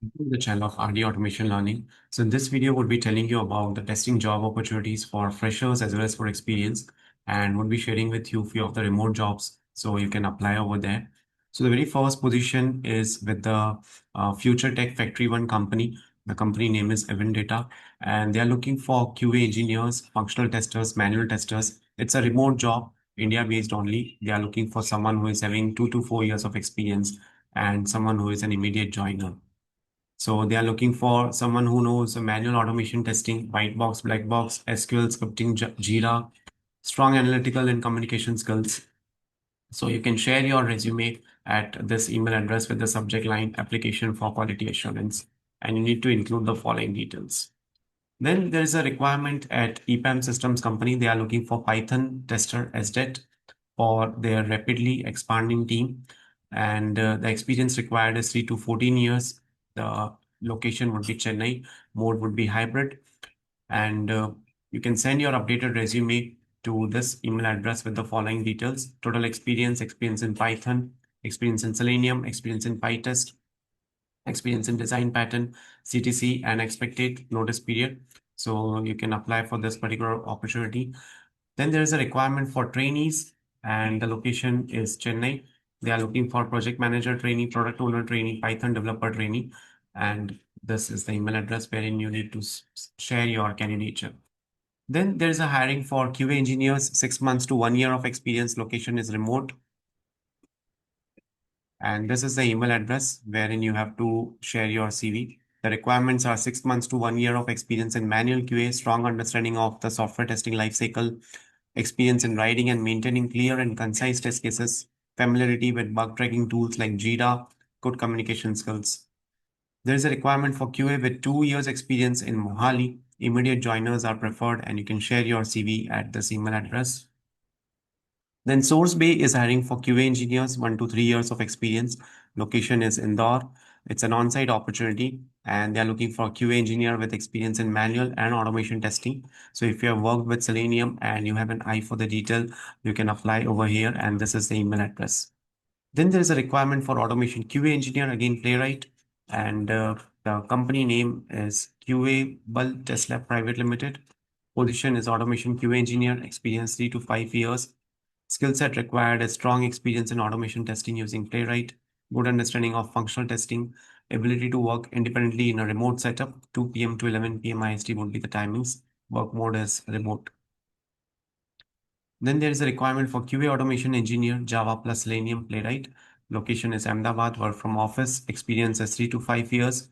The channel of RD Automation Learning. So in this video, would be telling you about the testing job opportunities for freshers as well as for experience, and would be sharing with you few of the remote jobs so you can apply over there. So the very first position is with the Future Tech Factory One company. The company name is Event Data, and they are looking for QA engineers, functional testers, manual testers. It's a remote job, India based only. They are looking for someone who is having 2 to 4 years of experience and someone who is an immediate joiner. So they are looking for someone who knows manual automation testing, white box, black box, SQL scripting, Jira, strong analytical and communication skills. So you can share your resume at this email address with the subject line application for quality assurance. And you need to include the following details. Then there is a requirement at EPAM Systems Company. They are looking for Python tester SDET for their rapidly expanding team. And the experience required is 3 to 14 years. The location would be Chennai. Mode would be hybrid. And you can send your updated resume to this email address with the following details: total experience, experience in Python, experience in Selenium, experience in PyTest, experience in design pattern, CTC, and expected notice period. So you can apply for this particular opportunity. Then there is a requirement for trainees, and the location is Chennai. They are looking for project manager trainee, product owner trainee, Python developer trainee, and this is the email address wherein you need to share your candidature. Then there is a hiring for QA engineers, 6 months to 1 year of experience. Location is remote. And this is the email address wherein you have to share your CV. The requirements are 6 months to 1 year of experience in manual QA, strong understanding of the software testing lifecycle, experience in writing and maintaining clear and concise test cases, familiarity with bug tracking tools like Jira, good communication skills. There is a requirement for QA with 2 years experience in Mohali. Immediate joiners are preferred, and you can share your CV at this email address. Then Source Bay is hiring for QA engineers, 1 to 3 years of experience. Location is Indore. It's an on-site opportunity, and they're looking for a QA engineer with experience in manual and automation testing. So if you have worked with Selenium and you have an eye for the detail, you can apply over here, and this is the email address. Then there is a requirement for automation QA engineer, again playwright, and the company name is QA Bull Test Lab Private Limited. Position is automation QA engineer, experience 3 to 5 years. Skill set required is strong experience in automation testing using Playwright, good understanding of functional testing, ability to work independently in a remote setup. 2 p.m. to 11 p.m. IST would be the timings. Work mode is remote. Then there is a requirement for QA automation engineer, Java plus Selenium Playwright. Location is Ahmedabad, work from office. Experience is 3 to 5 years.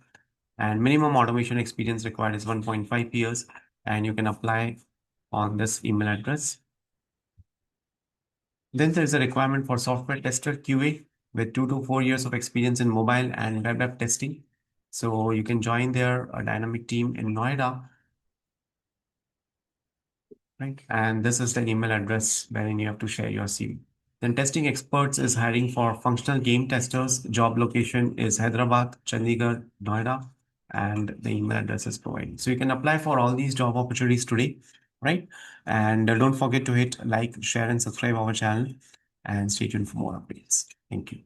And minimum automation experience required is 1.5 years. And you can apply on this email address. Then there is a requirement for software tester QA with 2 to 4 years of experience in mobile and web app testing. So you can join their dynamic team in Noida, right? And this is the email address wherein you have to share your CV. Then testing experts is hiring for functional game testers. Job location is Hyderabad, Chandigarh, Noida, and the email address is provided. So you can apply for all these job opportunities today, right? And don't forget to hit like, share, and subscribe our channel, and stay tuned for more updates. Thank you.